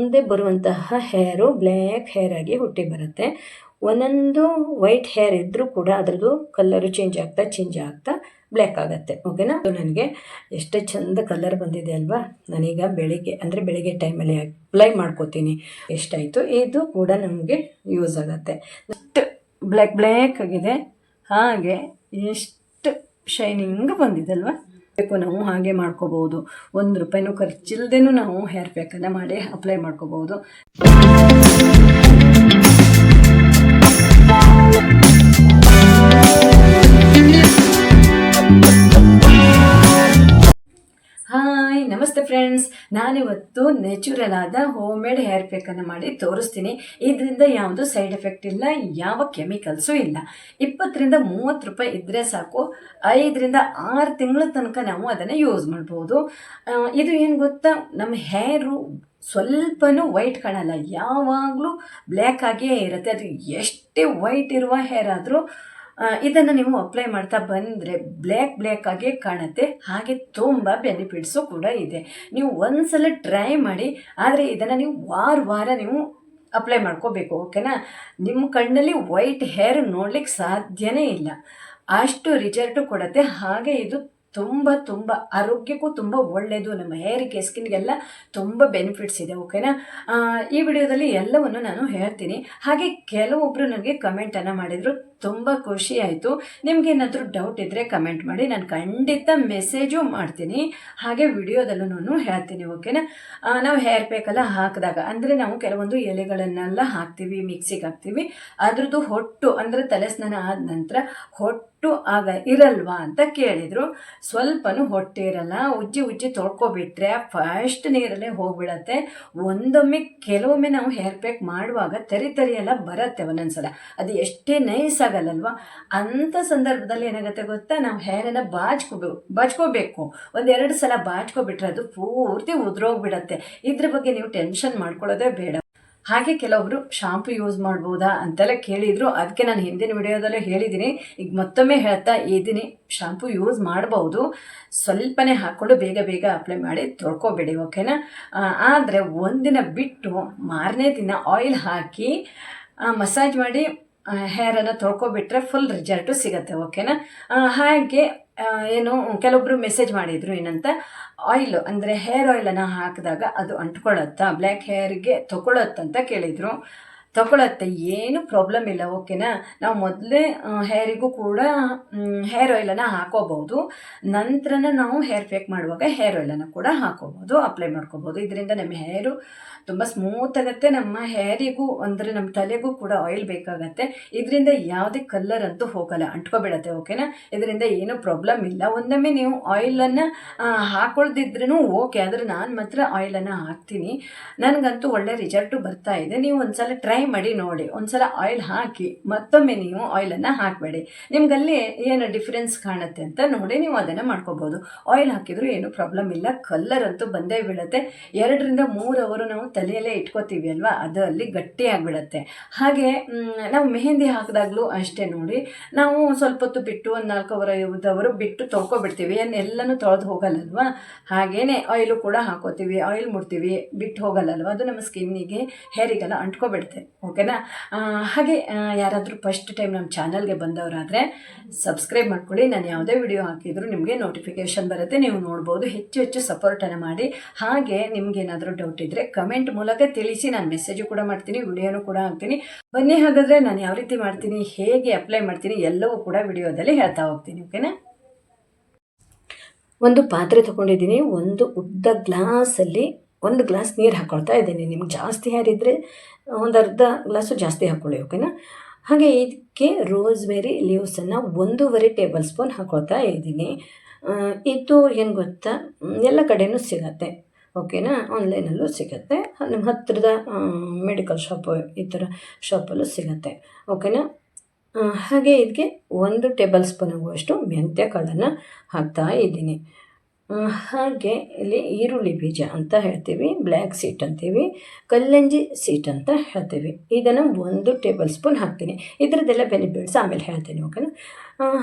ಮುಂದೆ ಬರುವಂತಹ ಹೇರು black hair ಆಗಿ ಹುಟ್ಟಿ ಬರುತ್ತೆ. ಒಂದೊಂದು ವೈಟ್ ಹೇರ್ ಇದ್ದರೂ ಕೂಡ ಅದರದ್ದು ಕಲರು ಚೇಂಜ್ ಆಗ್ತಾ ಬ್ಲ್ಯಾಕ್ ಆಗುತ್ತೆ. ಓಕೆನಾ? ನನಗೆ ಎಷ್ಟು ಚಂದ ಕಲರ್ ಬಂದಿದೆ ಅಲ್ವಾ. ನಾನೀಗ ಬೆಳಿಗ್ಗೆ ಟೈಮಲ್ಲಿ ಅಪ್ಲೈ ಮಾಡ್ಕೋತೀನಿ. ಎಷ್ಟಾಯಿತು, ಇದು ಕೂಡ ನಮಗೆ ಯೂಸ್ ಆಗುತ್ತೆ. ಎಷ್ಟು ಬ್ಲ್ಯಾಕ್ ಆಗಿದೆ, ಹಾಗೆ ಎಷ್ಟು ಶೈನಿಂಗ್ ಬಂದಿದೆ ಅಲ್ವಾ. ನಾವು ಹಾಗೆ ಮಾಡ್ಕೋಬಹುದು. ₹1 ಖರ್ಚಿಲ್ದೇನೂ ನಾವು ಹೇರ್ ಪ್ಯಾಕನ್ನು ಮಾಡಿ ಅಪ್ಲೈ ಮಾಡ್ಕೋಬಹುದು. ಹಾಯ್, ನಮಸ್ತೆ ಫ್ರೆಂಡ್ಸ್. ನಾನಿವತ್ತು ನ್ಯಾಚುರಲ್ ಆದ ಹೋಮ್ ಮೇಡ್ ಹೇರ್ ಪ್ಯಾಕನ್ನು ಮಾಡಿ ತೋರಿಸ್ತೀನಿ. ಇದರಿಂದ ಯಾವುದು ಸೈಡ್ ಎಫೆಕ್ಟ್ ಇಲ್ಲ, ಯಾವ ಕೆಮಿಕಲ್ಸು ಇಲ್ಲ. ₹20-30 ಇದ್ದರೆ ಸಾಕು. 5-6 ತಿಂಗಳ ತನಕ ನಾವು ಅದನ್ನು ಯೂಸ್ ಮಾಡ್ಬೋದು. ಇದು ಏನು ಗೊತ್ತಾ, ನಮ್ಮ ಹೇರು ಸ್ವಲ್ಪನೂ ವೈಟ್ ಕಾಣಲ್ಲ, ಯಾವಾಗಲೂ ಬ್ಲ್ಯಾಕ್ ಆಗಿಯೇ ಇರುತ್ತೆ. ಅದು ಎಷ್ಟೇ ವೈಟ್ ಇರುವ ಹೇರ್ ಆದರೂ ಇದನ್ನು ನೀವು ಅಪ್ಲೈ ಮಾಡ್ತಾ ಬಂದರೆ ಬ್ಲ್ಯಾಕ್ ಆಗಿ ಕಾಣುತ್ತೆ. ಹಾಗೆ ತುಂಬ ಬೆನಿಫಿಟ್ಸು ಕೂಡ ಇದೆ. ನೀವು ಒಂದ್ಸಲ ಟ್ರೈ ಮಾಡಿ. ಆದರೆ ಇದನ್ನು ನೀವು ವಾರ ನೀವು ಅಪ್ಲೈ ಮಾಡ್ಕೋಬೇಕು. ಓಕೆನಾ? ನಿಮ್ಮ ಕಣ್ಣಲ್ಲಿ ವೈಟ್ ಹೇರ್ ನೋಡ್ಲಿಕ್ಕೆ ಸಾಧ್ಯನೇ ಇಲ್ಲ, ಅಷ್ಟು ರಿಸಲ್ಟು ಕೊಡುತ್ತೆ. ಹಾಗೆ ಇದು ತುಂಬ ಆರೋಗ್ಯಕ್ಕೂ ತುಂಬ ಒಳ್ಳೆಯದು. ನಮ್ಮ ಹೇರಿಗೆ, ಸ್ಕಿನ್ಗೆಲ್ಲ ತುಂಬ ಬೆನಿಫಿಟ್ಸ್ ಇದೆ. ಓಕೆನಾ? ಈ ವಿಡಿಯೋದಲ್ಲಿ ಎಲ್ಲವನ್ನು ನಾನು ಹೇಳ್ತೀನಿ. ಹಾಗೆ ಕೆಲವೊಬ್ಬರು ನನಗೆ ಕಮೆಂಟನ್ನು ಮಾಡಿದರು, ತುಂಬ ಖುಷಿ ಆಯಿತು. ನಿಮಗೇನಾದರೂ ಡೌಟ್ ಇದ್ದರೆ ಕಮೆಂಟ್ ಮಾಡಿ, ನಾನು ಖಂಡಿತ ಮೆಸೇಜು ಮಾಡ್ತೀನಿ. ಹಾಗೆ ವಿಡಿಯೋದಲ್ಲೂ ನಾನು ಹೇಳ್ತೀನಿ. ಓಕೆನಾ? ನಾವು ಹೇರ್ ಪ್ಯಾಕೆಲ್ಲ ಹಾಕಿದಾಗ ಅಂದರೆ ನಾವು ಕೆಲವೊಂದು ಎಲೆಗಳನ್ನೆಲ್ಲ ಹಾಕ್ತೀವಿ, ಮಿಕ್ಸಿಗೆ ಹಾಕ್ತೀವಿ. ಅದ್ರದ್ದು ಹೊಟ್ಟು ಅಂದರೆ ತಲೆ ಸ್ನಾನ ಆದ ನಂತರ ಹೊಟ್ಟು ಆಗ ಇರಲ್ವಾ ಅಂತ ಕೇಳಿದರು. ಸ್ವಲ್ಪನೂ ಹೊಟ್ಟೆ ಇರಲ್ಲ. ಉಜ್ಜಿ ತೊಳ್ಕೊಬಿಟ್ರೆ ಫಸ್ಟ್ ನೀರಲ್ಲೇ ಹೋಗ್ಬಿಡತ್ತೆ. ಕೆಲವೊಮ್ಮೆ ನಾವು ಹೇರ್ ಪ್ಯಾಕ್ ಮಾಡುವಾಗ ತರಿ ಎಲ್ಲ ಬರುತ್ತೆ ಒಂದೊಂದ್ಸಲ. ಅದು ಎಷ್ಟೇ ನೈಸ್ ಆಗಲ್ಲಲ್ವಾ. ಅಂಥ ಸಂದರ್ಭದಲ್ಲಿ ಏನಾಗುತ್ತೆ ಗೊತ್ತಾ, ನಾವು ಹೇರನ್ನು ಬಾಚ್ಕೋಬೇಕು. 1-2 ಸಲ ಬಾಚ್ಕೊಬಿಟ್ರೆ ಅದು ಪೂರ್ತಿ ಉದುರೋಗ್ಬಿಡತ್ತೆ. ಇದ್ರ ಬಗ್ಗೆ ನೀವು ಟೆನ್ಷನ್ ಮಾಡ್ಕೊಳ್ಳೋದೇ ಬೇಡ. ಹಾಗೆ ಕೆಲವೊಬ್ರು ಶಾಂಪು ಯೂಸ್ ಮಾಡ್ಬೋದಾ ಅಂತೆಲ್ಲ ಕೇಳಿದ್ರು. ಅದಕ್ಕೆ ನಾನು ಹಿಂದಿನ ವಿಡಿಯೋದಲ್ಲೇ ಹೇಳಿದ್ದೀನಿ, ಈಗ ಮತ್ತೊಮ್ಮೆ ಹೇಳ್ತಾ ಇದ್ದೀನಿ. ಶಾಂಪು ಯೂಸ್ ಮಾಡ್ಬೋದು, ಸ್ವಲ್ಪನೇ ಹಾಕ್ಕೊಂಡು ಬೇಗ ಅಪ್ಲೈ ಮಾಡಿ ತೊಳ್ಕೊಬೇಡಿ. ಓಕೆನಾ? ಆದರೆ ಒಂದಿನ ಬಿಟ್ಟು ಮಾರನೇ ದಿನ ಆಯಿಲ್ ಹಾಕಿ ಮಸಾಜ್ ಮಾಡಿ ಹೇರನ್ನು ತೊಳ್ಕೊಬಿಟ್ರೆ ಫುಲ್ ರಿಸಲ್ಟು ಸಿಗುತ್ತೆ. ಓಕೆನಾ? ಹಾಗೆ ಕೆಲವೊಬ್ಬರು ಮೆಸೇಜ್ ಮಾಡಿದರು, ಏನಂತ, ಆಯಿಲು ಅಂದರೆ ಹೇರ್ ಆಯಿಲನ್ನು ಹಾಕಿದಾಗ ಅದು ಅಂಟ್ಕೊಳ್ಳುತ್ತಾ, ಬ್ಲ್ಯಾಕ್ ಹೇರ್ಗೆ ತೊಗೊಳತ್ತಂತ ಕೇಳಿದರು. ತೊಗೊಳತ್ತೆ, ಏನು ಪ್ರಾಬ್ಲಮ್ ಇಲ್ಲ. ಓಕೆನಾ? ನಾವು ಮೊದಲೇ ಹೇರಿಗೂ ಕೂಡ ಹೇರ್ ಆಯಿಲನ್ನು ಹಾಕೋಬಹುದು. ನಂತರನ ನಾವು ಹೇರ್ ಪ್ಯಾಕ್ ಮಾಡುವಾಗ ಹೇರ್ ಆಯಿಲನ್ನು ಕೂಡ ಹಾಕೋಬಹುದು, ಅಪ್ಲೈ ಮಾಡ್ಕೋಬಹುದು. ಇದರಿಂದ ನಮ್ಮ ಹೇರು ತುಂಬ ಸ್ಮೂತ್ ಆಗುತ್ತೆ. ನಮ್ಮ ಹೇರಿಗೂ ಅಂದರೆ ನಮ್ಮ ತಲೆಗೂ ಕೂಡ ಆಯಿಲ್ ಬೇಕಾಗತ್ತೆ. ಇದರಿಂದ ಯಾವುದೇ ಕಲರ್ ಅಂತೂ ಹೋಗಲ್ಲ, ಅಂಟ್ಕೊಬಿಡತ್ತೆ. ಓಕೆನಾ? ಇದರಿಂದ ಏನೂ ಪ್ರಾಬ್ಲಮ್ ಇಲ್ಲ. ಒಂದೊಮ್ಮೆ ನೀವು ಆಯಿಲನ್ನು ಹಾಕೊಳ್ದಿದ್ರೂ ಓಕೆ, ಆದರೆ ನಾನು ಮಾತ್ರ ಆಯಿಲನ್ನು ಹಾಕ್ತೀನಿ. ನನಗಂತೂ ಒಳ್ಳೆ ರಿಸಲ್ಟು ಬರ್ತಾ ಇದೆ. ನೀವು ಒಂದ್ಸಲ ಟ್ರೈ ಮಾಡಿ ನೋಡಿ. ಒಂದ್ಸಲ ಆಯಿಲ್ ಹಾಕಿ ಮತ್ತೊಮ್ಮೆ ನೀವು ಆಯಿಲನ್ನು ಹಾಕಬೇಡಿ. ನಿಮ್ಗಲ್ಲಿ ಏನು ಡಿಫ್ರೆನ್ಸ್ ಕಾಣುತ್ತೆ ಅಂತ ನೋಡಿ ನೀವು ಅದನ್ನು ಮಾಡ್ಕೋಬೋದು. ಆಯಿಲ್ ಹಾಕಿದರೂ ಏನೂ ಪ್ರಾಬ್ಲಮ್ ಇಲ್ಲ, ಕಲರ್ ಅಂತೂ ಬಂದೇ ಬೀಳುತ್ತೆ. 2-3 ಅವರು ನಾವು ತಲೆಯಲ್ಲೇ ಇಟ್ಕೋತೀವಿ ಅಲ್ವಾ, ಅದು ಅಲ್ಲಿ ಗಟ್ಟಿ ಆಗಿಬಿಡತ್ತೆ. ಹಾಗೆ ನಾವು ಮೆಹಂದಿ ಹಾಕಿದಾಗಲೂ ಅಷ್ಟೇ ನೋಡಿ, ನಾವು ಸ್ವಲ್ಪ ಹೊತ್ತು ಬಿಟ್ಟು 1 4 ಅವರು ಬಿಟ್ಟು ತೊಳ್ಕೊಬಿಡ್ತೀವಿ. ಎಲ್ಲನೂ ತೊಳೆದು ಹೋಗಲ್ಲಲ್ವಾ. ಹಾಗೇನೆ ಆಯಿಲು ಕೂಡ ಹಾಕೋತೀವಿ, ಆಯಿಲ್ ಮುಡ್ತೀವಿ, ಬಿಟ್ಟು ಹೋಗಲ್ಲಲ್ವ. ಅದು ನಮ್ಮ ಸ್ಕಿನ್ನಿಗೆ ಹೇರಿಗೆಲ್ಲ ಅಂಟ್ಕೊಬಿಡುತ್ತೆ. ಓಕೆನಾ? ಹಾಗೆ ಯಾರಾದರೂ ಫಸ್ಟ್ ಟೈಮ್ ನಮ್ಮ ಚಾನಲ್ಗೆ ಬಂದವರಾದರೆ ಸಬ್ಸ್ಕ್ರೈಬ್ ಮಾಡ್ಕೊಳ್ಳಿ. ನಾನು ಯಾವುದೇ ವಿಡಿಯೋ ಹಾಕಿದರೂ ನಿಮಗೆ ನೋಟಿಫಿಕೇಷನ್ ಬರುತ್ತೆ, ನೀವು ನೋಡ್ಬೋದು. ಹೆಚ್ಚು ಸಪೋರ್ಟನ್ನು ಮಾಡಿ. ಹಾಗೆ ನಿಮ್ಗೇನಾದರೂ ಡೌಟ್ ಇದ್ದರೆ ಕಮೆಂಟ್ ಮೂಲಕ ತಿಳಿಸಿ. ನಾನು ಮೆಸೇಜು ಕೂಡ ಮಾಡ್ತೀನಿ, ವಿಡಿಯೋನು ಕೂಡ ಹಾಕ್ತೀನಿ. ಬನ್ನಿ, ಹಾಗಾದರೆ ನಾನು ಯಾವ ರೀತಿ ಮಾಡ್ತೀನಿ, ಹೇಗೆ ಅಪ್ಲೈ ಮಾಡ್ತೀನಿ ಎಲ್ಲವೂ ಕೂಡ ವಿಡಿಯೋದಲ್ಲಿ ಹೇಳ್ತಾ ಹೋಗ್ತೀನಿ. ಓಕೆನಾ? ಒಂದು ಪಾತ್ರೆ ತೊಗೊಂಡಿದ್ದೀನಿ. ಒಂದು ಉದ್ದ ಗ್ಲಾಸಲ್ಲಿ 1 ಗ್ಲಾಸ್ ನೀರು ಹಾಕ್ಕೊಳ್ತಾ ಇದ್ದೀನಿ. ನಿಮ್ಗೆ ಜಾಸ್ತಿ ಯಾರಿದ್ದರೆ ಒಂದು ಅರ್ಧ ಗ್ಲಾಸು ಜಾಸ್ತಿ ಹಾಕ್ಕೊಳ್ಳಿ. ಓಕೆನಾ? ಹಾಗೆ ಇದಕ್ಕೆ ರೋಸ್ಮೆರಿ ಲೀವ್ಸನ್ನು 1.5 ಟೇಬಲ್ ಸ್ಪೂನ್ ಹಾಕ್ಕೊಳ್ತಾ ಇದ್ದೀನಿ. ಇದು ಏನು ಗೊತ್ತಾ, ಎಲ್ಲ ಕಡೆಯೂ ಸಿಗತ್ತೆ. ಓಕೆನಾ? ಆನ್ಲೈನಲ್ಲೂ ಸಿಗುತ್ತೆ, ನಿಮ್ಮ ಹತ್ತಿರದ ಮೆಡಿಕಲ್ ಶಾಪು ಈ ಥರ ಶಾಪಲ್ಲೂ ಸಿಗುತ್ತೆ. ಓಕೆನಾ? ಹಾಗೆ ಇದಕ್ಕೆ 1 ಟೇಬಲ್ ಸ್ಪೂನ್ ಆಗುವಷ್ಟು ಮೆಂತ್ಯ ಕಾಳನ್ನು ಹಾಕ್ತಾ ಇದ್ದೀನಿ. ಹಾಗೆ ಇಲ್ಲಿ ಈರುಳ್ಳಿ ಬೀಜ ಅಂತ ಹೇಳ್ತೀವಿ, ಬ್ಲ್ಯಾಕ್ ಸೀಟ್ ಅಂತೀವಿ, ಕಲ್ಲಂಜಿ ಸೀಟ್ ಅಂತ ಹೇಳ್ತೀವಿ. ಇದನ್ನು 1 ಟೇಬಲ್ ಸ್ಪೂನ್ ಹಾಕ್ತೀನಿ. ಇದರದ್ದೆಲ್ಲ ಬೆನಿಫಿಟ್ಸ್ ಆಮೇಲೆ ಹೇಳ್ತೀನಿ, ಓಕೆನಾ.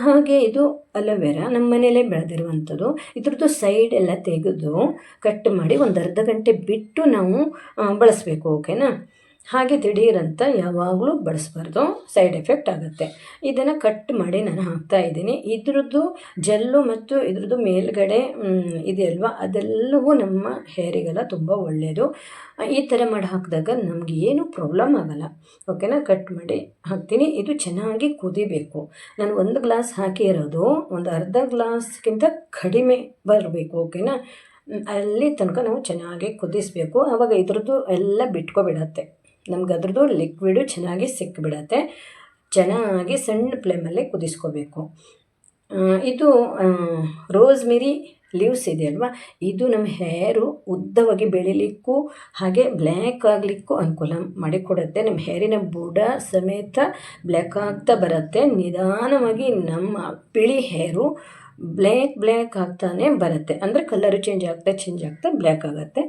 ಹಾಗೆ ಇದು ಅಲೋವೆರಾ ನಮ್ಮ ಮನೇಲೇ ಬೆಳೆದಿರುವಂಥದ್ದು. ಇದ್ರದ್ದು ಸೈಡ್ ಎಲ್ಲ ತೆಗೆದು ಕಟ್ ಮಾಡಿ ಒಂದು ಅರ್ಧ ಗಂಟೆ ಬಿಟ್ಟು ನಾವು ಬಳಸಬೇಕು, ಓಕೆನಾ. ಹಾಗೆ ದಿಢೀರಂತ ಯಾವಾಗಲೂ ಬಳಸಬಾರ್ದು, ಸೈಡ್ ಎಫೆಕ್ಟ್ ಆಗುತ್ತೆ. ಇದನ್ನು ಕಟ್ ಮಾಡಿ ನಾನು ಹಾಕ್ತಾಯಿದ್ದೀನಿ. ಇದ್ರದ್ದು ಜೆಲ್ಲು ಮತ್ತು ಇದ್ರದ್ದು ಮೇಲ್ಗಡೆ ಇದೆಯಲ್ವ, ಅದೆಲ್ಲವೂ ನಮ್ಮ ಹೇರಿಗೆಲ್ಲ ತುಂಬ ಒಳ್ಳೆಯದು. ಈ ಥರ ಮಾಡಿ ಹಾಕಿದಾಗ ನಮಗೆ ಏನೂ ಪ್ರಾಬ್ಲಮ್ ಆಗೋಲ್ಲ, ಓಕೆನಾ. ಕಟ್ ಮಾಡಿ ಹಾಕ್ತೀನಿ. ಇದು ಚೆನ್ನಾಗಿ ಕುದಿಬೇಕು. ನಾನು 1 ಗ್ಲಾಸ್ ಹಾಕಿರೋದು ಒಂದು ಅರ್ಧ ಗ್ಲಾಸ್ಗಿಂತ ಕಡಿಮೆ ಬರಬೇಕು, ಓಕೆನಾ. ಅಲ್ಲಿ ತನಕ ನಾವು ಚೆನ್ನಾಗಿ ಕುದಿಸಬೇಕು. ಆವಾಗ ಇದ್ರದ್ದು ಎಲ್ಲ ಬಿಟ್ಕೊಬಿಡತ್ತೆ, ನಮ್ಗೆ ಅದ್ರದ್ದು ಲಿಕ್ವಿಡು ಚೆನ್ನಾಗಿ ಸಿಕ್ಕಿಬಿಡತ್ತೆ. ಚೆನ್ನಾಗಿ ಸಣ್ಣ ಫ್ಲೇಮಲ್ಲೇ ಕುದಿಸ್ಕೋಬೇಕು. ಇದು ರೋಸ್ಮೆರಿ ಲೀವ್ಸ್ ಇದೆಯಲ್ವ, ಇದು ನಮ್ಮ ಹೇರು ಉದ್ದವಾಗಿ ಬೆಳಿಲಿಕ್ಕೂ ಹಾಗೆ ಬ್ಲ್ಯಾಕ್ ಆಗಲಿಕ್ಕೂ ಅನುಕೂಲ ಮಾಡಿಕೊಡುತ್ತೆ. ನಮ್ಮ ಹೇರಿನ ಬುಡ ಸಮೇತ ಬ್ಲ್ಯಾಕ್ ಆಗ್ತಾ ಬರುತ್ತೆ. ನಿಧಾನವಾಗಿ ನಮ್ಮ ಬಿಳಿ ಹೇರು ಬ್ಲ್ಯಾಕ್ ಆಗ್ತಾನೆ ಬರುತ್ತೆ. ಅಂದರೆ ಕಲರು ಚೇಂಜ್ ಆಗ್ತಾ ಬ್ಲ್ಯಾಕ್ ಆಗುತ್ತೆ.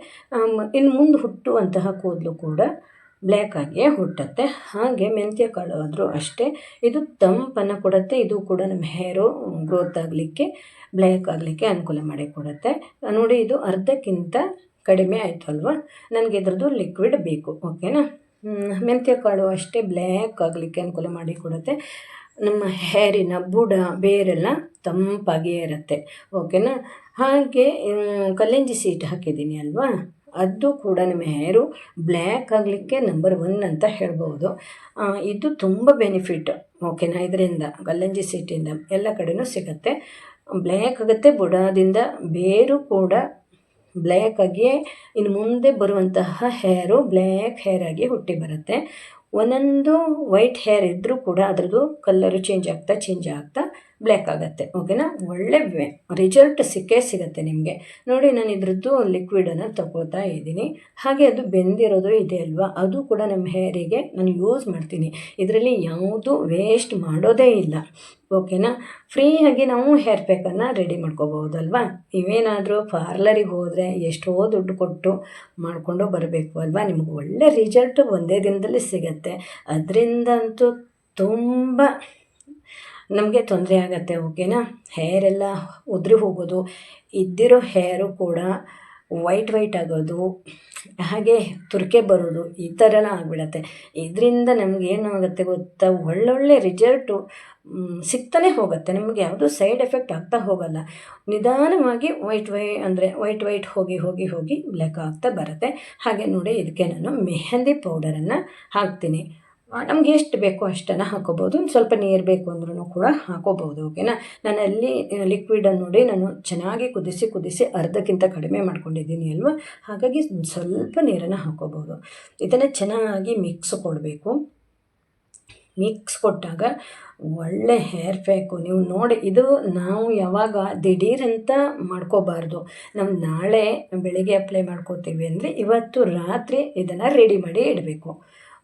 ಇನ್ನು ಮುಂದೆ ಹುಟ್ಟುವಂತಹ ಕೂದಲು ಕೂಡ ಬ್ಲ್ಯಾಕ್ ಆಗಿಯೇ ಹುಟ್ಟುತ್ತೆ. ಹಾಗೆ ಮೆಂತ್ಯ ಕಾಳು ಆದರೂ ಅಷ್ಟೇ, ಇದು ತಂಪನ್ನು ಕೊಡುತ್ತೆ. ಇದು ಕೂಡ ನಮ್ಮ ಹೇರು ಗ್ರೋತ್ ಆಗಲಿಕ್ಕೆ, ಬ್ಲ್ಯಾಕ್ ಆಗಲಿಕ್ಕೆ ಅನುಕೂಲ ಮಾಡಿಕೊಡುತ್ತೆ. ನೋಡಿ, ಇದು ಅರ್ಧಕ್ಕಿಂತ ಕಡಿಮೆ ಆಯಿತು ಅಲ್ವಾ. ನನಗೆ ಇದ್ರದ್ದು ಲಿಕ್ವಿಡ್ ಬೇಕು, ಓಕೆನಾ. ಮೆಂತ್ಯ ಕಾಳು ಅಷ್ಟೇ ಬ್ಲ್ಯಾಕ್ ಆಗಲಿಕ್ಕೆ ಅನುಕೂಲ ಮಾಡಿಕೊಡುತ್ತೆ. ನಮ್ಮ ಹೇರಿನ ಬುಡ ಬೇರೆಲ್ಲ ತಂಪಾಗಿಯೇ ಇರುತ್ತೆ, ಓಕೆನಾ. ಹಾಗೆ ಕಲ್ಲಂಜಿ ಸೀಟ್ ಹಾಕಿದ್ದೀನಿ ಅಲ್ವಾ, ಅದು ಕೂಡ ನಮ್ಮ ಹೇರು ಬ್ಲ್ಯಾಕ್ ಆಗಲಿಕ್ಕೆ ನಂಬರ್ 1 ಅಂತ ಹೇಳ್ಬೋದು. ಇದು ತುಂಬ ಬೆನಿಫಿಟ್, ಓಕೆನಾ. ಇದರಿಂದ ಕಲ್ಲಂಜಿ ಸೀಟಿಂದ ಎಲ್ಲ ಕಡೆಯೂ ಸಿಗುತ್ತೆ, ಬ್ಲ್ಯಾಕ್ ಆಗುತ್ತೆ. ಬುಡದಿಂದ ಬೇರು ಕೂಡ ಬ್ಲ್ಯಾಕ್ ಆಗಿಯೇ ಇನ್ನು ಮುಂದೆ ಬರುವಂತಹ ಹೇರು ಬ್ಲ್ಯಾಕ್ ಹೇರ್ ಆಗಿ ಹುಟ್ಟಿ ಬರುತ್ತೆ. ಒಂದೊಂದು ವೈಟ್ ಹೇರ್ ಇದ್ದರೂ ಕೂಡ ಅದರದ್ದು ಕಲ್ಲರು ಚೇಂಜ್ ಆಗ್ತಾ ಬ್ಲ್ಯಾಕ್ ಆಗುತ್ತೆ, ಓಕೆನಾ. ಒಳ್ಳೆ ರಿಸಲ್ಟ್ ಸಿಗುತ್ತೆ ನಿಮಗೆ. ನೋಡಿ, ನಾನು ಇದ್ರದ್ದು ಲಿಕ್ವಿಡನ್ನು ತಗೋತಾ ಇದ್ದೀನಿ. ಹಾಗೆ ಅದು ಬೆಂದಿರೋದು ಇದೆ ಅಲ್ವಾ, ಅದು ಕೂಡ ನಮ್ಮ ಹೇರಿಗೆ ನಾನು ಯೂಸ್ ಮಾಡ್ತೀನಿ. ಇದರಲ್ಲಿ ಯಾವುದು ವೇಸ್ಟ್ ಮಾಡೋದೇ ಇಲ್ಲ, ಓಕೆನಾ. ಫ್ರೀಯಾಗಿ ನಾವು ಹೇರ್ ಪ್ಯಾಕನ್ನು ರೆಡಿ ಮಾಡ್ಕೋಬಹುದಲ್ವಾ. ನೀವೇನಾದರೂ ಪಾರ್ಲರಿಗೆ ಹೋದರೆ ಎಷ್ಟೋ ದುಡ್ಡು ಕೊಟ್ಟು ಮಾಡಿಕೊಂಡು ಬರಬೇಕು ಅಲ್ವಾ. ನಿಮ್ಗೆ ಒಳ್ಳೆ ರಿಸಲ್ಟ್ ಒಂದೇ ದಿನದಲ್ಲಿ ಸಿಗುತ್ತೆ. ಅದರಿಂದಂತೂ ತುಂಬ ನಮಗೆ ತೊಂದರೆ ಆಗುತ್ತೆ, ಓಕೆನಾ. ಹೇರೆಲ್ಲ ಉದುರಿ ಹೋಗೋದು, ಇದ್ದಿರೋ ಹೇರು ಕೂಡ ವೈಟ್ ಆಗೋದು, ಹಾಗೆ ತುರಿಕೆ ಬರೋದು, ಈ ಥರ ಎಲ್ಲ ಆಗಿಬಿಡತ್ತೆ. ಇದರಿಂದ ನಮಗೇನು ಆಗುತ್ತೆ ಗೊತ್ತಾ, ಒಳ್ಳೊಳ್ಳೆ ರಿಸಲ್ಟು ಸಿಗ್ತಾನೆ ಹೋಗುತ್ತೆ. ನಮಗೆ ಯಾವುದೂ ಸೈಡ್ ಎಫೆಕ್ಟ್ ಆಗ್ತಾ ಹೋಗಲ್ಲ. ನಿಧಾನವಾಗಿ ವೈಟ್ ಹೋಗಿ ಬ್ಲ್ಯಾಕ್ ಆಗ್ತಾ ಬರುತ್ತೆ. ಹಾಗೆ ನೋಡಿ, ಇದಕ್ಕೆ ನಾನು ಮೆಹಂದಿ ಪೌಡರನ್ನು ಹಾಕ್ತೀನಿ. ನಮ್ಗೆ ಎಷ್ಟು ಬೇಕೋ ಅಷ್ಟನ್ನು ಹಾಕೋಬೋದು. ಸ್ವಲ್ಪ ನೀರು ಬೇಕು ಅಂದ್ರೂ ಕೂಡ ಹಾಕೋಬೋದು, ಓಕೆನಾ. ನಾನು ಅಲ್ಲಿ ಲಿಕ್ವಿಡನ್ನು ನೋಡಿ ನಾನು ಚೆನ್ನಾಗಿ ಕುದಿಸಿ ಅರ್ಧಕ್ಕಿಂತ ಕಡಿಮೆ ಮಾಡ್ಕೊಂಡಿದ್ದೀನಿ ಅಲ್ವಾ. ಹಾಗಾಗಿ ಸ್ವಲ್ಪ ನೀರನ್ನು ಹಾಕೋಬೋದು. ಇದನ್ನು ಚೆನ್ನಾಗಿ ಮಿಕ್ಸ್ ಕೊಡಬೇಕು. ಮಿಕ್ಸ್ ಕೊಟ್ಟಾಗ ಒಳ್ಳೆ ಹೇರ್ ಪ್ಯಾಕು ನೀವು ನೋಡಿ. ಇದು ನಾವು ಯಾವಾಗ ದಿಢೀರಂತ ಮಾಡ್ಕೋಬಾರ್ದು. ನಾವು ನಾಳೆ ಬೆಳಿಗ್ಗೆ ಅಪ್ಲೈ ಮಾಡ್ಕೋತೀವಿ ಅಂದರೆ ಇವತ್ತು ರಾತ್ರಿ ಇದನ್ನು ರೆಡಿ ಮಾಡಿ ಇಡಬೇಕು.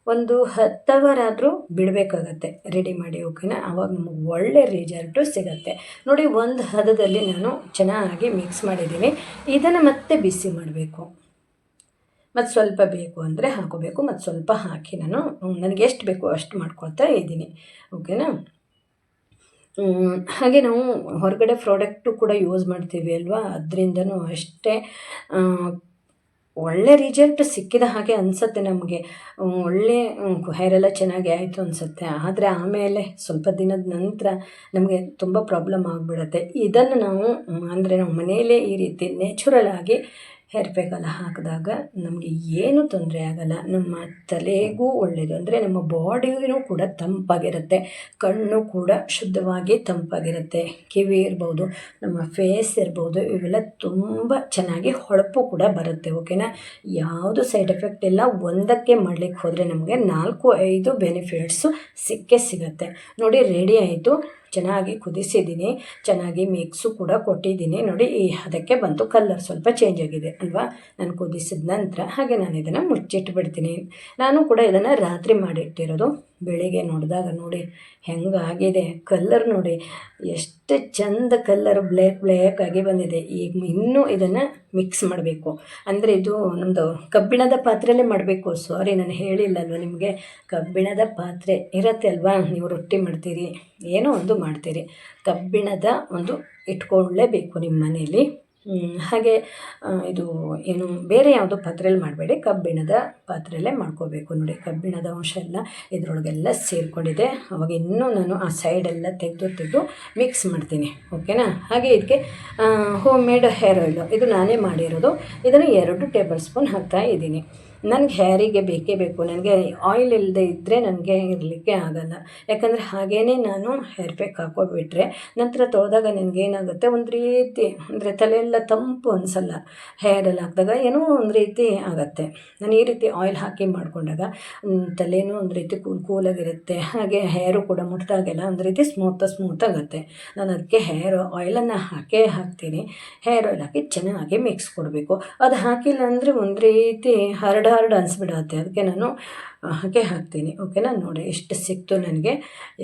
ಒಂದು 10 ಅವರ್ ಆದರೂ ಬಿಡಬೇಕಾಗತ್ತೆ ರೆಡಿ ಮಾಡಿ, ಓಕೆನಾ. ಆವಾಗ ನಮಗೆ ಒಳ್ಳೆ ರಿಸಲ್ಟು ಸಿಗುತ್ತೆ. ನೋಡಿ, ಒಂದು ಹದದಲ್ಲಿ ನಾನು ಚೆನ್ನಾಗಿ ಮಿಕ್ಸ್ ಮಾಡಿದ್ದೀನಿ. ಇದನ್ನು ಮತ್ತೆ ಬಿಸಿ ಮಾಡಬೇಕು. ಮತ್ತು ಸ್ವಲ್ಪ ಬೇಕು ಅಂದರೆ ಹಾಕೋಬೇಕು. ಮತ್ತು ಸ್ವಲ್ಪ ಹಾಕಿ ನಾನು ನನಗೆ ಎಷ್ಟು ಬೇಕೋ ಅಷ್ಟು ಮಾಡ್ಕೊಳ್ತಾ ಇದ್ದೀನಿ, ಓಕೆನಾ. ಹಾಗೆ ನಾವು ಹೊರಗಡೆ ಪ್ರಾಡಕ್ಟು ಕೂಡ ಯೂಸ್ ಮಾಡ್ತೀವಿ ಅಲ್ವಾ, ಅದರಿಂದನೂ ಅಷ್ಟೇ ಒಳ್ಳೆ ರಿಸಲ್ಟ್ ಸಿಕ್ಕಿದ ಹಾಗೆ ಅನಿಸುತ್ತೆ ನಮಗೆ. ಒಳ್ಳೆ ಹೇರೆಲ್ಲ ಚೆನ್ನಾಗಿ ಆಯಿತು ಅನಿಸುತ್ತೆ. ಆದರೆ ಆಮೇಲೆ ಸ್ವಲ್ಪ ದಿನದ ನಂತರ ನಮಗೆ ತುಂಬ ಪ್ರಾಬ್ಲಮ್ ಆಗಿಬಿಡುತ್ತೆ. ಇದನ್ನು ನಾವು ನಾವು ಮನೆಯಲ್ಲೇ ಈ ರೀತಿ ನ್ಯಾಚುರಲ್ ಆಗಿ ಹೇರ್ ಪ್ಯಾಕೆಲ್ಲ ಹಾಕಿದಾಗ ನಮಗೆ ಏನೂ ತೊಂದರೆ ಆಗೋಲ್ಲ. ನಮ್ಮ ತಲೆಗೂ ಒಳ್ಳೆಯದು, ಅಂದರೆ ನಮ್ಮ ಬಾಡಿಗೂ ಕೂಡ ತಂಪಾಗಿರುತ್ತೆ. ಕಣ್ಣು ಕೂಡ ಶುದ್ಧವಾಗಿ ತಂಪಾಗಿರುತ್ತೆ. ಕಿವಿ ಇರ್ಬೋದು, ನಮ್ಮ ಫೇಸ್ ಇರ್ಬೋದು, ಇವೆಲ್ಲ ತುಂಬ ಚೆನ್ನಾಗಿ ಹೊಳಪು ಕೂಡ ಬರುತ್ತೆ, ಓಕೆನಾ. ಯಾವುದು ಸೈಡ್ ಎಫೆಕ್ಟ್ ಇಲ್ಲ. ಒಂದಕ್ಕೆ ಮಾಡಲಿಕ್ಕೆ ಹೋದರೆ ನಮಗೆ 4-5 ಬೆನಿಫಿಟ್ಸು ಸಿಗುತ್ತೆ. ನೋಡಿ, ರೆಡಿ ಆಯಿತು. ಚೆನ್ನಾಗಿ ಕುದಿಸಿದ್ದೀನಿ, ಚೆನ್ನಾಗಿ ಮಿಕ್ಸು ಕೂಡ ಕೊಟ್ಟಿದ್ದೀನಿ. ನೋಡಿ, ಈ ಅದಕ್ಕೆ ಬಂತು. ಕಲರ್ ಸ್ವಲ್ಪ ಚೇಂಜ್ ಆಗಿದೆ ಅಲ್ವಾ ನಾನು ಕುದಿಸಿದ ನಂತರ. ಹಾಗೆ ನಾನು ಇದನ್ನು ಮುಚ್ಚಿಟ್ಟು ಬಿಡ್ತೀನಿ. ನಾನು ಕೂಡ ಇದನ್ನು ರಾತ್ರಿ ಮಾಡಿಟ್ಟಿರೋದು. ಬೆಳಿಗ್ಗೆ ನೋಡಿದಾಗ ನೋಡಿ ಹೆಂಗಾಗಿದೆ ಕಲ್ಲರ್ ನೋಡಿ, ಎಷ್ಟು ಚಂದ ಕಲ್ಲರ್ ಬ್ಲ್ಯಾಕ್ ಆಗಿ ಬಂದಿದೆ. ಈಗ ಇನ್ನೂ ಇದನ್ನು ಮಿಕ್ಸ್ ಮಾಡಬೇಕು. ಅಂದರೆ ಇದು ನಮ್ಮದು ಕಬ್ಬಿಣದ ಪಾತ್ರೆಯಲ್ಲೇ ಮಾಡಬೇಕು. ಸಾರಿ, ನಾನು ಹೇಳಿಲ್ಲಲ್ವ ನಿಮಗೆ. ಕಬ್ಬಿಣದ ಪಾತ್ರೆ ಇರುತ್ತೆ ಅಲ್ವಾ, ನೀವು ರೊಟ್ಟಿ ಮಾಡ್ತೀರಿ, ಏನೋ ಒಂದು ಮಾಡ್ತೀರಿ, ಕಬ್ಬಿಣದ ಒಂದು ಇಟ್ಕೊಳ್ಳೇಬೇಕು ನಿಮ್ಮ ಮನೇಲಿ. ಹಾಗೆ ಇದು ಏನು ಬೇರೆ ಯಾವುದೋ ಪಾತ್ರೆಯಲ್ಲಿ ಮಾಡಬೇಡಿ, ಕಬ್ಬಿಣದ ಪಾತ್ರೆಯಲ್ಲೇ ಮಾಡ್ಕೋಬೇಕು. ನೋಡಿ ಕಬ್ಬಿಣದ ಅಂಶ ಎಲ್ಲ ಇದರೊಳಗೆಲ್ಲ ಸೇರಿಕೊಂಡಿದೆ. ಅವಾಗ ಇನ್ನೂ ನಾನು ಆ ಸೈಡೆಲ್ಲ ತೆಗೆದು ಮಿಕ್ಸ್ ಮಾಡ್ತೀನಿ, ಓಕೆನಾ. ಹಾಗೆ ಇದಕ್ಕೆ ಹೋಮ್ ಮೇಡ್ ಹೇರ್ ಆಯಿಲು, ಇದು ನಾನೇ ಮಾಡಿರೋದು. ಇದನ್ನು 2 ಟೇಬಲ್ ಸ್ಪೂನ್ ಹಾಕ್ತಾ ಇದ್ದೀನಿ. ನನಗೆ ಹೇರಿಗೆ ಬೇಕೇ ಬೇಕು. ನನಗೆ ಆಯಿಲ್ ಇಲ್ಲದೆ ಇದ್ದರೆ ನನಗೆ ಇರಲಿಕ್ಕೆ ಆಗೋಲ್ಲ. ಯಾಕಂದರೆ ಹಾಗೇ ನಾನು ಹೇರ್ ಪ್ಯಾಕ್ ಹಾಕೋಬಿಟ್ರೆ ನಂತರ ತೊಳೆದಾಗ ನನಗೇನಾಗುತ್ತೆ, ಒಂದು ರೀತಿ ಅಂದರೆ ತಲೆಯೆಲ್ಲ ತಂಪು ಅನಿಸಲ್ಲ. ಹೇರಲ್ಲಿ ಹಾಕಿದಾಗ ಏನೋ ಒಂದು ರೀತಿ ಆಗುತ್ತೆ. ನಾನು ಈ ರೀತಿ ಆಯಿಲ್ ಹಾಕಿ ಮಾಡಿಕೊಂಡಾಗ ತಲೆನೂ ಒಂದು ರೀತಿ ಕೂಲಾಗಿರುತ್ತೆ. ಹಾಗೆ ಹೇರು ಕೂಡ ಮುಟ್ಟಿದಾಗೆಲ್ಲ ಒಂದು ರೀತಿ ಸ್ಮೂತ್ ಆಗುತ್ತೆ. ನಾನು ಅದಕ್ಕೆ ಹೇರ್ ಆಯಿಲನ್ನು ಹಾಕ್ತೀನಿ. ಹೇರ್ ಆಯಿಲ್ ಹಾಕಿ ಚೆನ್ನಾಗಿ ಮಿಕ್ಸ್ ಕೊಡಬೇಕು. ಅದು ಹಾಕಿಲ್ಲ ಅಂದರೆ ಒಂದು ರೀತಿ ಹರಡು ಅನಿಸ್ಬಿಡುತ್ತೆ. ಅದಕ್ಕೆ ನಾನು ಹಾಕ್ತೀನಿ, ಓಕೆನಾ. ನೋಡಿ ಎಷ್ಟು ಸಿಕ್ತು ನನಗೆ,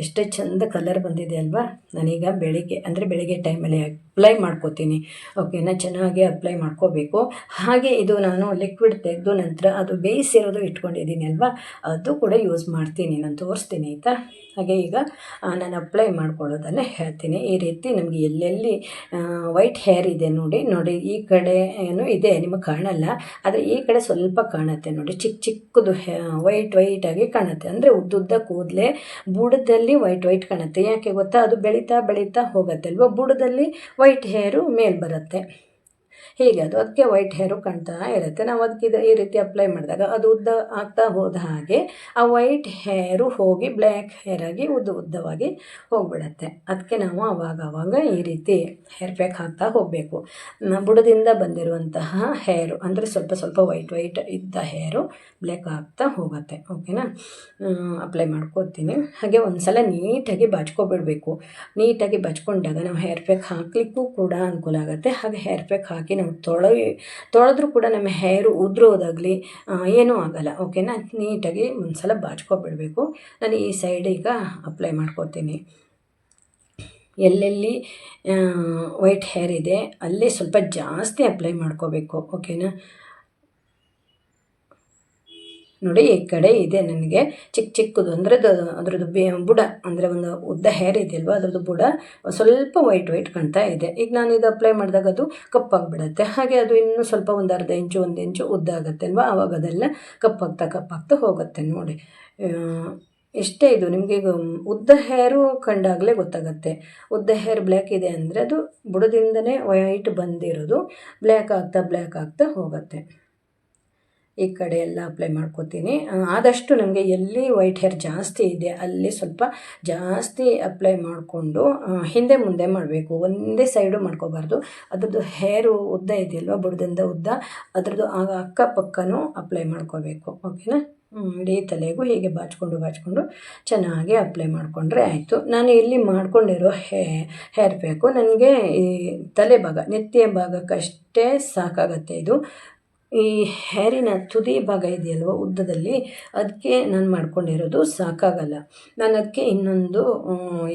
ಎಷ್ಟು ಚಂದ ಕಲರ್ ಬಂದಿದೆ ಅಲ್ವಾ. ನಾನೀಗ ಬೆಳಿಗ್ಗೆ ಟೈಮಲ್ಲಿ ಅಪ್ಲೈ ಮಾಡ್ಕೋತೀನಿ, ಓಕೆನಾ. ಚೆನ್ನಾಗಿ ಅಪ್ಲೈ ಮಾಡ್ಕೋಬೇಕು. ಹಾಗೆ ಇದು ನಾನು ಲಿಕ್ವಿಡ್ ತೆಗೆದು ನಂತರ ಅದು ಬೇಯಿಸಿರೋದು ಇಟ್ಕೊಂಡಿದ್ದೀನಿ ಅಲ್ವಾ, ಅದು ಕೂಡ ಯೂಸ್ ಮಾಡ್ತೀನಿ, ನಾನು ತೋರಿಸ್ತೀನಿ ಆಯಿತಾ. ಹಾಗೆ ಈಗ ನಾನು ಅಪ್ಲೈ ಮಾಡ್ಕೊಳ್ಳೋದನ್ನು ಹೇಳ್ತೀನಿ. ಈ ರೀತಿ ನಮಗೆ ಎಲ್ಲೆಲ್ಲಿ ವೈಟ್ ಹೇರ್ ಇದೆ ನೋಡಿ ಈ ಕಡೆ ಏನು ಇದೆ ನಿಮಗೆ ಕಾಣಲ್ಲ, ಆದರೆ ಈ ಕಡೆ ಸ್ವಲ್ಪ ಕಾಣುತ್ತೆ ನೋಡಿ, ಚಿಕ್ಕದು ವೈಟಾಗಿ ಕಾಣುತ್ತೆ. ಅಂದರೆ ಉದ್ದುದ್ದ ಕೂದಲೇ ಬುಡದಲ್ಲಿ ವೈಟ್ ಕಾಣುತ್ತೆ. ಯಾಕೆ ಗೊತ್ತಾ, ಅದು ಬೆಳೀತಾ ಹೋಗುತ್ತೆ ಅಲ್ವಾ, ಬುಡದಲ್ಲಿ ವೈಟ್ ಹೇರು ಮೇಲೆ ಬರುತ್ತೆ. ಹೀಗೆ ಅದಕ್ಕೆ ವೈಟ್ ಹೇರು ಕಾಣ್ತಾ ಇರುತ್ತೆ. ನಾವು ಅದಕ್ಕೆ ಈ ರೀತಿ ಅಪ್ಲೈ ಮಾಡಿದಾಗ ಅದು ಉದ್ದ ಆಗ್ತಾ ಹೋದ ಹಾಗೆ ಆ ವೈಟ್ ಹೇರು ಹೋಗಿ ಬ್ಲ್ಯಾಕ್ ಹೇರಾಗಿ ಉದ್ದವಾಗಿ ಹೋಗಿಬಿಡತ್ತೆ. ಅದಕ್ಕೆ ನಾವು ಆವಾಗ ಈ ರೀತಿ ಹೇರ್ ಪ್ಯಾಕ್ ಹಾಕ್ತಾ ಹೋಗಬೇಕು. ಬುಡದಿಂದ ಬಂದಿರುವಂತಹ ಹೇರು ಅಂದರೆ ಸ್ವಲ್ಪ ವೈಟ್ ಇದ್ದ ಹೇರು ಬ್ಲ್ಯಾಕ್ ಆಗ್ತಾ ಹೋಗುತ್ತೆ, ಓಕೆನಾ. ಅಪ್ಲೈ ಮಾಡ್ಕೊತೀನಿ. ಹಾಗೆ ಒಂದು ಸಲ ನೀಟಾಗಿ ಬಾಚ್ಕೊಬಿಡಬೇಕು. ನೀಟಾಗಿ ಬಾಚ್ಕೊಂಡಾಗ ನಾವು ಹೇರ್ ಪ್ಯಾಕ್ ಹಾಕಲಿಕ್ಕೂ ಕೂಡ ಅನುಕೂಲ ಆಗುತ್ತೆ. ಹಾಗೆ ಹೇರ್ ಪ್ಯಾಕ್ ಹಾಕಿ ನಾವು ತೊಳೆದ್ರೂ ಕೂಡ ನಮ್ಮ ಹೇರು ಉದುರೋದಾಗಲಿ ಏನೂ ಆಗಲ್ಲ, ಓಕೆನಾ. ನೀಟಾಗಿ ಒಂದು ಸಲ ಬಾಚ್ಕೊಬಿಡಬೇಕು. ನಾನು ಈ ಸೈಡ್ ಈಗ ಅಪ್ಲೈ ಮಾಡ್ಕೊತೀನಿ. ಎಲ್ಲೆಲ್ಲಿ ವೈಟ್ ಹೇರ್ ಇದೆ ಅಲ್ಲೇ ಸ್ವಲ್ಪ ಜಾಸ್ತಿ ಅಪ್ಲೈ ಮಾಡ್ಕೋಬೇಕು, ಓಕೆನಾ. ನೋಡಿ ಈ ಕಡೆ ಇದೆ ನನಗೆ ಚಿಕ್ಕದು, ಅಂದರೆ ಅದರದ್ದು ಬುಡ ಅಂದರೆ ಒಂದು ಉದ್ದ ಹೇರ್ ಇದೆಯಲ್ವ, ಅದರದ್ದು ಬುಡ ಸ್ವಲ್ಪ ವೈಟ್ ಕಾಣ್ತಾ ಇದೆ. ಈಗ ನಾನು ಇದು ಅಪ್ಲೈ ಮಾಡಿದಾಗ ಅದು ಕಪ್ಪಾಗಿಬಿಡುತ್ತೆ. ಹಾಗೆ ಅದು ಇನ್ನೂ ಸ್ವಲ್ಪ ಒಂದು ಅರ್ಧ ಇಂಚು 1 ಇಂಚು ಉದ್ದ ಆಗುತ್ತೆ ಅಲ್ವಾ, ಆವಾಗ ಅದೆಲ್ಲ ಕಪ್ಪಾಗ್ತಾ ಹೋಗುತ್ತೆ. ನೋಡಿ ಇಷ್ಟೇ. ಇದು ನಿಮಗೆ ಈಗ ಉದ್ದ ಹೇರು ಕಂಡಾಗಲೇ ಗೊತ್ತಾಗುತ್ತೆ. ಉದ್ದ ಹೇರ್ ಬ್ಲ್ಯಾಕ್ ಇದೆ ಅಂದರೆ ಅದು ಬುಡದಿಂದನೇ ವೈಟ್ ಬಂದಿರೋದು ಬ್ಲ್ಯಾಕ್ ಆಗ್ತಾ ಹೋಗುತ್ತೆ. ಈ ಕಡೆ ಎಲ್ಲ ಅಪ್ಲೈ ಮಾಡ್ಕೋತೀನಿ. ಆದಷ್ಟು ನಮಗೆ ಎಲ್ಲಿ ವೈಟ್ ಹೇರ್ ಜಾಸ್ತಿ ಇದೆ ಅಲ್ಲಿ ಸ್ವಲ್ಪ ಜಾಸ್ತಿ ಅಪ್ಲೈ ಮಾಡಿಕೊಂಡು ಹಿಂದೆ ಮುಂದೆ ಮಾಡಬೇಕು, ಒಂದೇ ಸೈಡು ಮಾಡ್ಕೋಬಾರ್ದು. ಅದ್ರದ್ದು ಹೇರು ಉದ್ದ ಇದೆಯಲ್ವ, ಬುಡದಿಂದ ಉದ್ದ, ಅದರದ್ದು ಅಕ್ಕಪಕ್ಕನೂ ಅಪ್ಲೈ ಮಾಡ್ಕೋಬೇಕು, ಓಕೆನಾ. ಇಡೀ ತಲೆಗೂ ಹೀಗೆ ಬಾಚಿಕೊಂಡು ಚೆನ್ನಾಗಿ ಅಪ್ಲೈ ಮಾಡಿಕೊಂಡ್ರೆ ಆಯಿತು. ನಾನು ಇಲ್ಲಿ ಮಾಡ್ಕೊಂಡಿರೋ ಹೇರ್ ಪ್ಯಾಕು ನನಗೆ ಈ ತಲೆ ಭಾಗ, ನೆತ್ತಿಯ ಭಾಗಕ್ಕಷ್ಟೇ ಸಾಕಾಗತ್ತೆ. ಇದು ಈ ಹೇರಿನ ತುದಿ ಭಾಗ ಇದೆಯಲ್ವ ಉದ್ದದಲ್ಲಿ, ಅದಕ್ಕೆ ನಾನು ಮಾಡ್ಕೊಂಡಿರೋದು ಸಾಕಾಗಲ್ಲ. ನಾನು ಅದಕ್ಕೆ ಇನ್ನೊಂದು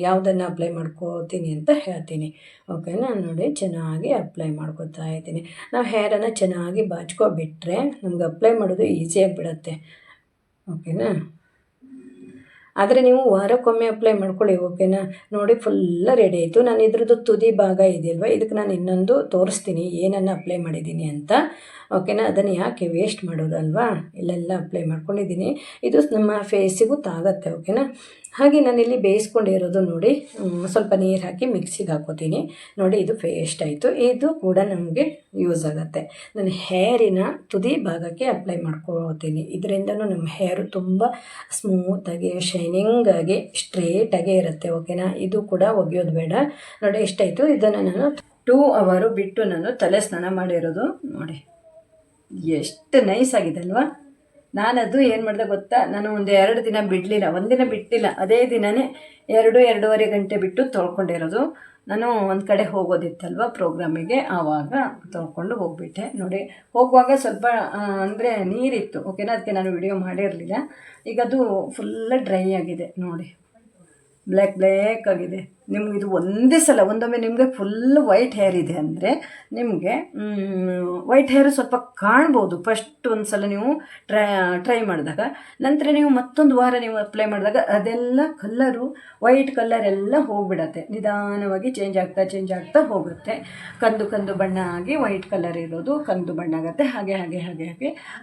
ಯಾವುದನ್ನು ಅಪ್ಲೈ ಮಾಡ್ಕೋತೀನಿ ಅಂತ ಹೇಳ್ತೀನಿ, ಓಕೆನಾ. ನೋಡಿ ಚೆನ್ನಾಗಿ ಅಪ್ಲೈ ಮಾಡ್ಕೋತಾ ಇದ್ದೀನಿ. ನಾವು ಹೇರನ್ನು ಚೆನ್ನಾಗಿ ಬಾಚ್ಕೊಬಿಟ್ರೆ ನಮ್ಗೆ ಅಪ್ಲೈ ಮಾಡೋದು ಈಸಿಯಾಗಿಬಿಡತ್ತೆ, ಓಕೆನಾ. ಆದರೆ ನೀವು ವಾರಕ್ಕೊಮ್ಮೆ ಅಪ್ಲೈ ಮಾಡ್ಕೊಳ್ಳಿ, ಓಕೆನಾ. ನೋಡಿ ಫುಲ್ಲ ರೆಡಿ ಆಯಿತು. ನಾನು ಇದ್ರದ್ದು ತುದಿ ಭಾಗ ಇದೆಯಲ್ವ, ಇದಕ್ಕೆ ನಾನು ಇನ್ನೊಂದು ತೋರಿಸ್ತೀನಿ ಏನನ್ನು ಅಪ್ಲೈ ಮಾಡಿದ್ದೀನಿ ಅಂತ, ಓಕೆನಾ. ಅದನ್ನು ಯಾಕೆ ವೇಸ್ಟ್ ಮಾಡೋದಲ್ವಾ, ಇಲ್ಲೆಲ್ಲ ಅಪ್ಲೈ ಮಾಡ್ಕೊಂಡಿದ್ದೀನಿ. ಇದು ನಮ್ಮ ಫೇಸಿಗೂ ತಾಗತ್ತೆ, ಓಕೆನಾ. ಹಾಗೆ ನಾನಿಲ್ಲಿ ಬೇಯಿಸ್ಕೊಂಡಿರೋದು ನೋಡಿ, ಸ್ವಲ್ಪ ನೀರು ಹಾಕಿ ಮಿಕ್ಸಿಗೆ ಹಾಕೋತೀನಿ. ನೋಡಿ ಇದು ಪೇಸ್ಟ್ ಆಯಿತು. ಇದು ಕೂಡ ನಮಗೆ ಯೂಸ್ ಆಗುತ್ತೆ. ನಾನು ಹೇರಿನ ತುದಿ ಭಾಗಕ್ಕೆ ಅಪ್ಲೈ ಮಾಡ್ಕೊತೀನಿ. ಇದರಿಂದನೂ ನಮ್ಮ ಹೇರು ತುಂಬ ಸ್ಮೂತಾಗಿ ಶೈನಿಂಗಾಗಿ ಸ್ಟ್ರೇಟಾಗಿ ಇರುತ್ತೆ, ಓಕೆನಾ. ಇದು ಕೂಡ ಒಗೆಯೋದು ಬೇಡ. ನೋಡಿ ಎಷ್ಟಾಯಿತು. ಇದನ್ನು ನಾನು 2 ಅವರ್ ಬಿಟ್ಟು ನಾನು ತಲೆ ಸ್ನಾನ ಮಾಡಿರೋದು. ನೋಡಿ ಎಷ್ಟು ನೈಸ್ ಆಗಿದೆ ಅಲ್ವಾ. ನಾನದು ಏನು ಮಾಡಿದೆ ಗೊತ್ತಾ, ನಾನು ಒಂದು 2 ದಿನ ಬಿಡಲಿಲ್ಲ, ಒಂದಿನ ಬಿಟ್ಟಿಲ್ಲ, ಅದೇ ದಿನವೇ 2-2.5 ಗಂಟೆ ಬಿಟ್ಟು ತೊಳ್ಕೊಂಡಿರೋದು. ನಾನು ಒಂದು ಕಡೆ ಹೋಗೋದಿತ್ತಲ್ವ ಪ್ರೋಗ್ರಾಮಿಗೆ, ಆವಾಗ ತೊಗೊಂಡು ಹೋಗ್ಬಿಟ್ಟೆ. ನೋಡಿ ಹೋಗುವಾಗ ಸ್ವಲ್ಪ ಅಂದರೆ ನೀರಿತ್ತು, ಓಕೆನಾ, ಅದಕ್ಕೆ ನಾನು ವಿಡಿಯೋ ಮಾಡಿರಲಿಲ್ಲ. ಈಗ ಅದು ಫುಲ್ಲ ಡ್ರೈ ಆಗಿದೆ ನೋಡಿ, ಬ್ಲ್ಯಾಕ್ ಆಗಿದೆ. ನಿಮ್ಗೆ ಇದು ಒಂದೇ ಸಲ, ಒಂದೊಮ್ಮೆ ನಿಮಗೆ ಫುಲ್ ವೈಟ್ ಹೇರ್ ಇದೆ ಅಂದರೆ ನಿಮಗೆ ವೈಟ್ ಹೇರು ಸ್ವಲ್ಪ ಕಾಣ್ಬೋದು ಫಸ್ಟ್ ಒಂದು ಸಲ ನೀವು ಟ್ರೈ ಮಾಡಿದಾಗ. ನಂತರ ನೀವು ಮತ್ತೊಂದು ವಾರ ನೀವು ಅಪ್ಲೈ ಮಾಡಿದಾಗ ಅದೆಲ್ಲ ಕಲ್ಲರು, ವೈಟ್ ಕಲರ್ ಎಲ್ಲ ಹೋಗಿಬಿಡತ್ತೆ, ನಿಧಾನವಾಗಿ ಚೇಂಜ್ ಆಗ್ತಾ ಹೋಗುತ್ತೆ. ಕಂದು ಬಣ್ಣ ಆಗಿ ವೈಟ್ ಕಲರ್ ಇರೋದು ಕಂದು ಬಣ್ಣ ಆಗುತ್ತೆ. ಹಾಗೆ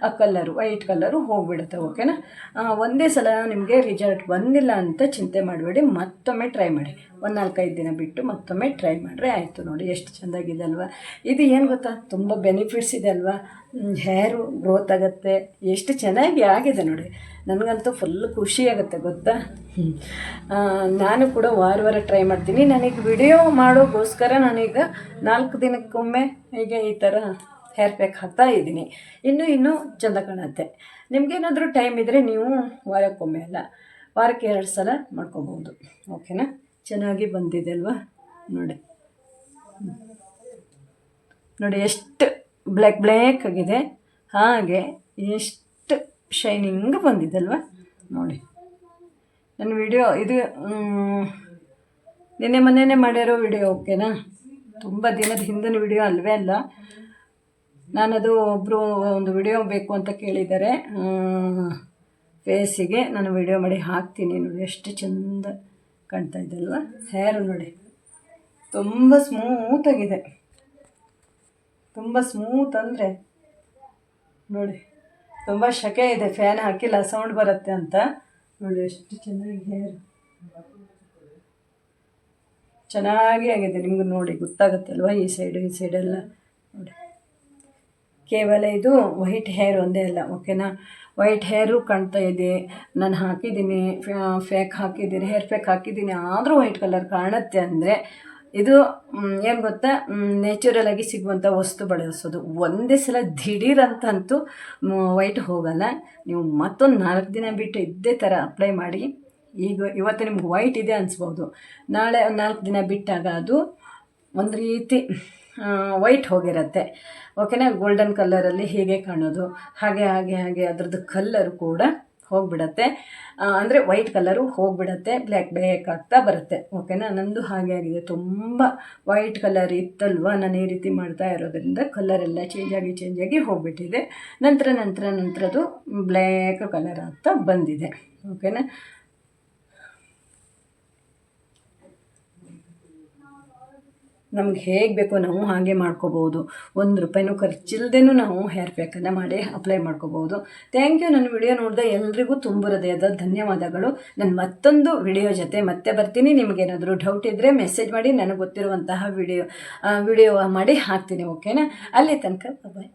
ಆ ಕಲ್ಲರು, ವೈಟ್ ಕಲರು ಹೋಗಿಬಿಡುತ್ತೆ, ಓಕೆನಾ. ಒಂದೇ ಸಲ ನಿಮಗೆ ರಿಸಲ್ಟ್ ಬಂದಿಲ್ಲ ಅಂತ ಚಿಂತೆ ಮಾಡಬೇಡಿ, ಮತ್ತೊಮ್ಮೆ ಟ್ರೈ ಮಾಡಿ. 4-5 ದಿನ ಬಿಟ್ಟು ಮತ್ತೊಮ್ಮೆ ಟ್ರೈ ಮಾಡಿದ್ರೆ ಆಯಿತು. ನೋಡಿ ಎಷ್ಟು ಚೆಂದಾಗಿದೆ ಅಲ್ವಾ. ಇದು ಏನು ಗೊತ್ತಾ, ತುಂಬ ಬೆನಿಫಿಟ್ಸ್ ಇದೆ ಅಲ್ವಾ. ಹೇರು ಗ್ರೋತ್ ಆಗುತ್ತೆ, ಎಷ್ಟು ಚೆನ್ನಾಗಿ ಆಗಿದೆ ನೋಡಿ. ನನಗಂತೂ ಫುಲ್ ಖುಷಿಯಾಗುತ್ತೆ ಗೊತ್ತಾ. ನಾನು ಕೂಡ ವಾರ ಟ್ರೈ ಮಾಡ್ತೀನಿ. ನನಗೆ ವಿಡಿಯೋ ಮಾಡೋಕ್ಕೋಸ್ಕರ ನಾನೀಗ 4 ದಿನಕ್ಕೊಮ್ಮೆ ಹೀಗೆ ಈ ಥರ ಹೇರ್ ಪ್ಯಾಕ್ ಹಾಕ್ತಾ ಇದ್ದೀನಿ. ಇನ್ನೂ ಚೆಂದ ಕಾಣುತ್ತೆ. ನಿಮಗೇನಾದರೂ ಟೈಮ್ ಇದ್ದರೆ ನೀವು ವಾರಕ್ಕೊಮ್ಮೆ ಅಲ್ಲ, ವಾರಕ್ಕೆ 2 ಸಲ ಮಾಡ್ಕೋಬೋದು, ಓಕೆನಾ. ಚೆನ್ನಾಗಿ ಬಂದಿದೆ ಅಲ್ವಾ. ನೋಡಿ ಎಷ್ಟು ಬ್ಲ್ಯಾಕ್ ಆಗಿದೆ, ಹಾಗೆ ಎಷ್ಟು ಶೈನಿಂಗ್ ಬಂದಿದೆ ಅಲ್ವಾ. ನೋಡಿ ನನ್ನ ವಿಡಿಯೋ ಇದು ಮೊನ್ನೆ ಮಾಡಿರೋ ವಿಡಿಯೋ, ಓಕೆನಾ. ತುಂಬ ದಿನದ ಹಿಂದಿನ ವಿಡಿಯೋ ಅಲ್ವೇ ಅಲ್ಲ. ನಾನದು ಒಬ್ಬರು ಒಂದು ವಿಡಿಯೋ ಬೇಕು ಅಂತ ಕೇಳಿದ್ದಾರೆ ಫೇಸಿಗೆ, ನಾನು ವಿಡಿಯೋ ಮಾಡಿ ಹಾಕ್ತೀನಿ. ನೋಡಿ ಎಷ್ಟು ಚೆಂದ ಕಾಣ್ತಾ ಇದೆ ಅಲ್ವಾ. ಹೇರು ನೋಡಿ ತುಂಬ ಸ್ಮೂತಾಗಿದೆ, ತುಂಬ ಸ್ಮೂತ್ ಅಂದರೆ ನೋಡಿ. ತುಂಬ ಶೆಕೆ ಇದೆ, ಫ್ಯಾನ್ ಹಾಕಿಲ್ಲ, ಸೌಂಡ್ ಬರುತ್ತೆ ಅಂತ. ನೋಡಿ ಎಷ್ಟು ಚೆನ್ನಾಗಿ ಹೇರ್ ಚೆನ್ನಾಗಿ ಆಗಿದೆ. ನಿಮ್ಗೆ ನೋಡಿ ಗೊತ್ತಾಗುತ್ತೆ ಅಲ್ವಾ, ಈ ಸೈಡೆಲ್ಲ ನೋಡಿ. ಕೇವಲ ಇದು ವೈಟ್ ಹೇರ್ ಒಂದೇ ಅಲ್ಲ, ಓಕೆನಾ. ವೈಟ್ ಹೇರು ಕಾಣ್ತಾ ಇದೆ. ನಾನು ಹಾಕಿದ್ದೀನಿ, ಹೇರ್ ಪ್ಯಾಕ್ ಹಾಕಿದ್ದೀನಿ, ಆದರೂ ವೈಟ್ ಕಲರ್ ಕಾಣುತ್ತೆ ಅಂದರೆ ಇದು ಏನು ಗೊತ್ತಾ, ನ್ಯಾಚುರಲಾಗಿ ಸಿಗುವಂಥ ವಸ್ತು ಬಳಸೋದು. ಒಂದೇ ಸಲ ದಿಢೀರಂತಂತೂ ವೈಟ್ ಹೋಗಲ್ಲ. ನೀವು ಮತ್ತೊಂದು 4 ದಿನ ಬಿಟ್ಟು ಇದ್ದೇ ಥರ ಅಪ್ಲೈ ಮಾಡಿ. ಇವತ್ತು ನಿಮ್ಗೆ ವೈಟ್ ಇದೆ ಅನಿಸ್ಬೋದು, ನಾಳೆ 4 ದಿನ ಬಿಟ್ಟಾಗ ಅದು ಒಂದು ರೀತಿ ವೈಟ್ ಹೋಗಿರುತ್ತೆ, ಓಕೆನಾ. ಗೋಲ್ಡನ್ ಕಲರಲ್ಲಿ ಹೀಗೆ ಕಾಣೋದು, ಹಾಗೆ ಅದರದ್ದು ಕಲ್ಲರು ಕೂಡ ಹೋಗಿಬಿಡತ್ತೆ. ಅಂದರೆ ವೈಟ್ ಕಲರು ಹೋಗಿಬಿಡತ್ತೆ, ಬ್ಲ್ಯಾಕ್ ಆಗ್ತಾ ಬರುತ್ತೆ, ಓಕೆನಾ. ನಂದು ಹಾಗೆ ಆಗಿದೆ, ತುಂಬ ವೈಟ್ ಕಲರ್ ಇತ್ತಲ್ವ, ನಾನು ಈ ರೀತಿ ಮಾಡ್ತಾ ಇರೋದ್ರಿಂದ ಕಲರೆಲ್ಲ ಚೇಂಜ್ ಆಗಿ ಹೋಗಿಬಿಟ್ಟಿದೆ. ನಂತರದ್ದು ಬ್ಲ್ಯಾಕ್ ಕಲರ್ ಆಗ್ತಾ ಬಂದಿದೆ, ಓಕೆನಾ. ನಮ್ಗೆ ಹೇಗೆ ಬೇಕೋ ನಾವು ಹಾಗೆ ಮಾಡ್ಕೋಬೋದು. 1 ರೂಪಾಯಿನೂ ಖರ್ಚಿಲ್ಲದೇನೂ ನಾವು ಹೇರ್ ಪ್ಯಾಕನ್ನು ಮಾಡಿ ಅಪ್ಲೈ ಮಾಡ್ಕೋಬೋದು. Thank you. ನನ್ನ ವಿಡಿಯೋ ನೋಡಿದ ಎಲ್ರಿಗೂ ತುಂಬ ಹೃದಯದ ಧನ್ಯವಾದಗಳು. ನಾನು ಮತ್ತೊಂದು ವಿಡಿಯೋ ಜೊತೆ ಮತ್ತೆ ಬರ್ತೀನಿ. ನಿಮಗೇನಾದರೂ ಡೌಟ್ ಇದ್ದರೆ ಮೆಸೇಜ್ ಮಾಡಿ, ನನಗೆ ಗೊತ್ತಿರುವಂತಹ ವಿಡಿಯೋ ಮಾಡಿ ಹಾಕ್ತೀನಿ, ಓಕೆನಾ. ಅಲ್ಲಿ ತನಕ ಬಾಯ್.